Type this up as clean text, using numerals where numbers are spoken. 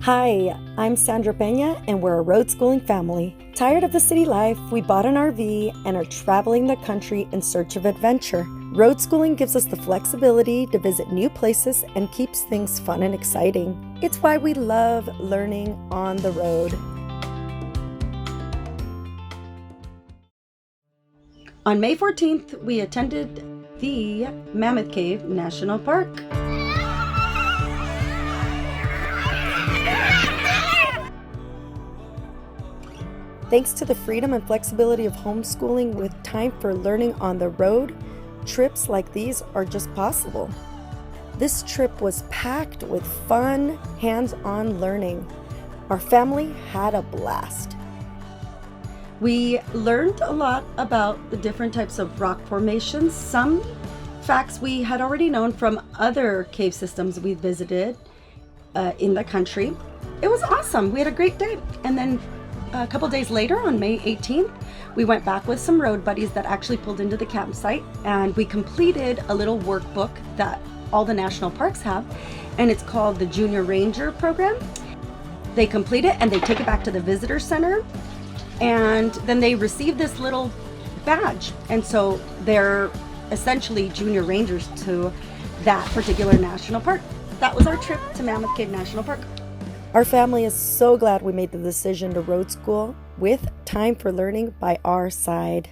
Hi, I'm Sandra Pena, and we're a road schooling family. Tired of the city life, we bought an RV and are traveling the country in search of adventure. Road schooling gives us the flexibility to visit new places and keeps things fun and exciting. It's why we love learning on the road. On May 14th, we attended the Mammoth Cave National Park. Thanks to the freedom and flexibility of homeschooling with time for learning on the road, trips like these are just possible. This trip was packed with fun, hands-on learning. Our family had a blast. We learned a lot about the different types of rock formations. Some facts we had already known from other cave systems we visited in the country. It was awesome. We had a great day. And then a couple days later, on May 18th, we went back with some road buddies that actually pulled into the campsite, and we completed a little workbook that all the national parks have, and it's called the Junior Ranger program. They complete it and they take it back to the visitor center, and then they receive this little badge, and so they're essentially junior rangers to that particular national park. That was our trip to Mammoth Cave National Park. Our family is so glad we made the decision to road school with time for learning by our side.